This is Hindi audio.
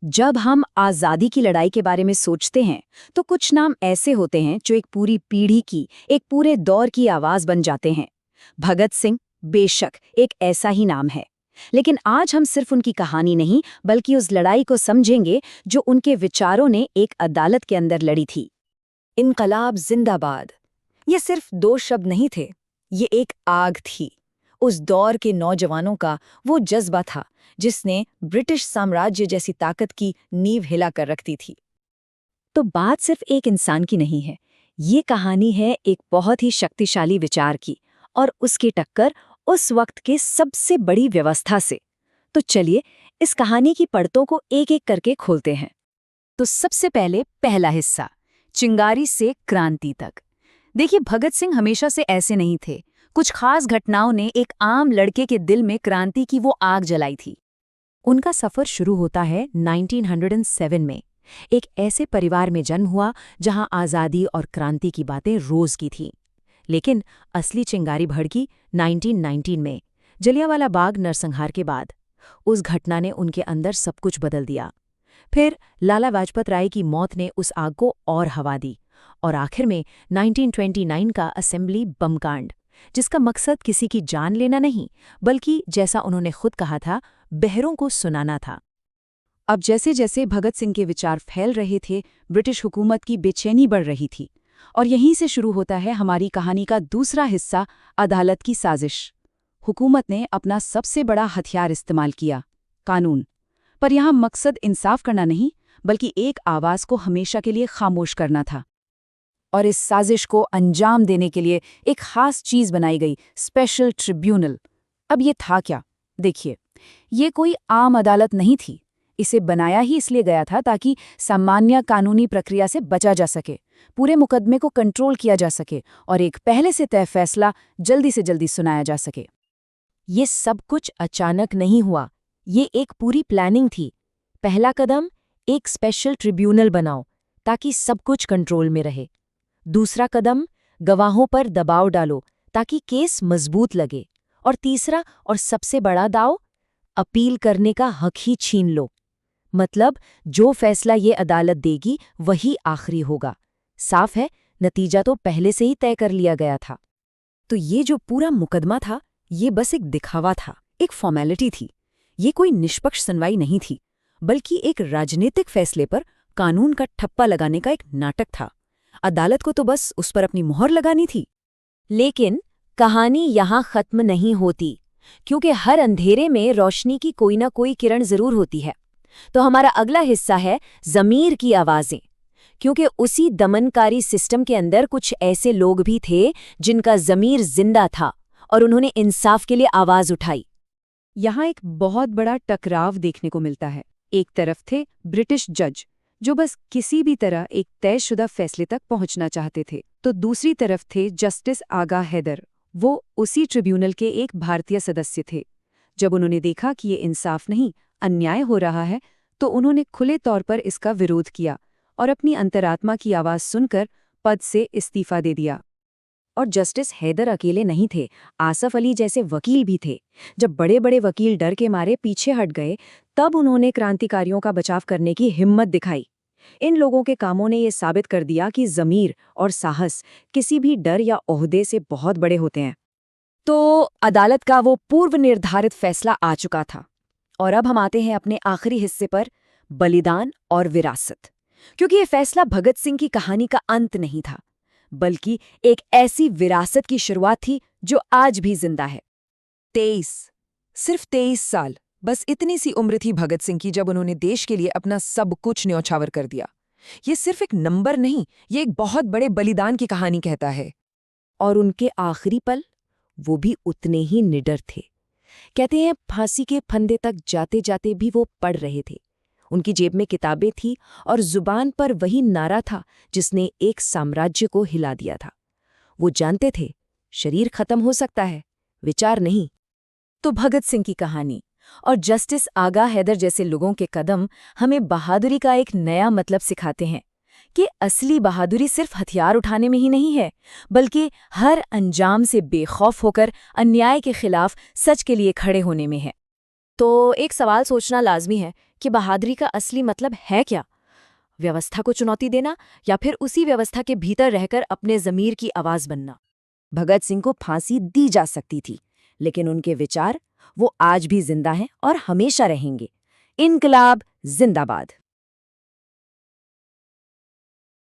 जब हम आज़ादी की लड़ाई के बारे में सोचते हैं तो कुछ नाम ऐसे होते हैं जो एक पूरी पीढ़ी की, एक पूरे दौर की आवाज़ बन जाते हैं। भगत सिंह बेशक एक ऐसा ही नाम है, लेकिन आज हम सिर्फ उनकी कहानी नहीं बल्कि उस लड़ाई को समझेंगे जो उनके विचारों ने एक अदालत के अंदर लड़ी थी। इनकलाब जिंदाबाद। ये सिर्फ दो शब्द नहीं थे, ये एक आग थी। उस दौर के नौजवानों का वो जज्बा था जिसने ब्रिटिश साम्राज्य जैसी ताकत की नींव हिला कर रखती थी। तो बात सिर्फ एक इंसान की नहीं है, ये कहानी है एक बहुत ही शक्तिशाली विचार की, और उसकी टक्कर उस वक्त के सबसे बड़ी व्यवस्था से। तो चलिए इस कहानी की परतों को एक एक करके खोलते हैं। तो सबसे पहले पहला हिस्सा, चिंगारी से क्रांति तक। देखिए, भगत सिंह हमेशा से ऐसे नहीं थे। कुछ खास घटनाओं ने एक आम लड़के के दिल में क्रांति की वो आग जलाई थी। उनका सफर शुरू होता है 1907 में। एक ऐसे परिवार में जन्म हुआ जहां आज़ादी और क्रांति की बातें रोज की थीं। लेकिन असली चिंगारी भड़की 1919 में, जलियांवाला बाग नरसंहार के बाद। उस घटना ने उनके अंदर सब कुछ बदल दिया। फिर लाला लाजपत राय की मौत ने उस आग को और हवा दी, और आखिर में 1929 का असेंबली बम कांड, जिसका मकसद किसी की जान लेना नहीं बल्कि, जैसा उन्होंने खुद कहा था, बहरों को सुनाना था। अब जैसे जैसे भगत सिंह के विचार फैल रहे थे, ब्रिटिश हुकूमत की बेचैनी बढ़ रही थी। और यहीं से शुरू होता है हमारी कहानी का दूसरा हिस्सा, अदालत की साजिश। हुकूमत ने अपना सबसे बड़ा हथियार इस्तेमाल किया, कानून। पर यहाँ मकसद इंसाफ करना नहीं बल्कि एक आवाज़ को हमेशा के लिए खामोश करना था। और इस साजिश को अंजाम देने के लिए एक खास चीज़ बनाई गई, स्पेशल ट्रिब्यूनल। अब ये था क्या? देखिए, ये कोई आम अदालत नहीं थी। इसे बनाया ही इसलिए गया था ताकि सामान्य कानूनी प्रक्रिया से बचा जा सके, पूरे मुकदमे को कंट्रोल किया जा सके और एक पहले से तय फैसला जल्दी से जल्दी सुनाया जा सके। ये सब कुछ अचानक नहीं हुआ, ये एक पूरी प्लानिंग थी। पहला कदम, एक स्पेशल ट्रिब्यूनल बनाओ ताकि सब कुछ कंट्रोल में रहे। दूसरा कदम, गवाहों पर दबाव डालो ताकि केस मजबूत लगे। और तीसरा और सबसे बड़ा दाव, अपील करने का हक ही छीन लो। मतलब जो फैसला ये अदालत देगी वही आखिरी होगा। साफ है, नतीजा तो पहले से ही तय कर लिया गया था। तो ये जो पूरा मुकदमा था, ये बस एक दिखावा था, एक फॉर्मेलिटी थी। ये कोई निष्पक्ष सुनवाई नहीं थी, बल्कि एक राजनीतिक फैसले पर कानून का ठप्पा लगाने का एक नाटक था। अदालत को तो बस उस पर अपनी मोहर लगानी थी। लेकिन कहानी यहाँ खत्म नहीं होती, क्योंकि हर अंधेरे में रोशनी की कोई ना कोई किरण जरूर होती है। तो हमारा अगला हिस्सा है ज़मीर की आवाज़ें, क्योंकि उसी दमनकारी सिस्टम के अंदर कुछ ऐसे लोग भी थे जिनका ज़मीर जिंदा था और उन्होंने इंसाफ के लिए आवाज़ उठाई। यहाँ एक बहुत बड़ा टकराव देखने को मिलता है। एक तरफ थे ब्रिटिश जज जो बस किसी भी तरह एक तयशुदा फैसले तक पहुंचना चाहते थे, तो दूसरी तरफ थे जस्टिस आगा हैदर। वो उसी ट्रिब्यूनल के एक भारतीय सदस्य थे। जब उन्होंने देखा कि ये इंसाफ नहीं, अन्याय हो रहा है, तो उन्होंने खुले तौर पर इसका विरोध किया और अपनी अंतरात्मा की आवाज़ सुनकर पद से इस्तीफा दे दिया। और जस्टिस हैदर अकेले नहीं थे, आसफ अली जैसे वकील भी थे। जब बड़े बड़े वकील डर के मारे पीछे हट गए, तब उन्होंने क्रांतिकारियों का बचाव करने की हिम्मत दिखाई। इन लोगों के कामों ने ये साबित कर दिया कि ज़मीर और साहस किसी भी डर या ओहदे से बहुत बड़े होते हैं। तो अदालत का वो पूर्व निर्धारित फैसला आ चुका था। और अब हम आते हैं अपने आखिरी हिस्से पर, बलिदान और विरासत। क्योंकि ये फैसला भगत सिंह की कहानी का अंत नहीं था, बल्कि एक ऐसी विरासत की शुरुआत थी जो आज भी जिंदा है। 23, सिर्फ 23 साल, बस इतनी सी उम्र थी भगत सिंह की जब उन्होंने देश के लिए अपना सब कुछ न्यौछावर कर दिया। ये सिर्फ एक नंबर नहीं, ये एक बहुत बड़े बलिदान की कहानी कहता है। और उनके आखिरी पल, वो भी उतने ही निडर थे। कहते हैं फांसी के फंदे तक जाते जाते भी वो पढ़ रहे थे। उनकी जेब में किताबें थी और जुबान पर वही नारा था जिसने एक साम्राज्य को हिला दिया था। वो जानते थे, शरीर खत्म हो सकता है, विचार नहीं। तो भगत सिंह की कहानी और जस्टिस आगा हैदर जैसे लोगों के कदम हमें बहादुरी का एक नया मतलब सिखाते हैं कि असली बहादुरी सिर्फ हथियार उठाने में ही नहीं है, बल्कि हर अंजाम से बेखौफ होकर अन्याय के खिलाफ सच के लिए खड़े होने में है। तो एक सवाल सोचना लाजमी है कि बहादुरी का असली मतलब है क्या? व्यवस्था को चुनौती देना या फिर उसी व्यवस्था के भीतर रहकर अपने ज़मीर की आवाज़ बनना? भगत सिंह को फांसी दी जा सकती थी, लेकिन उनके विचार वो आज भी जिंदा हैं और हमेशा रहेंगे। इनकलाब जिंदाबाद।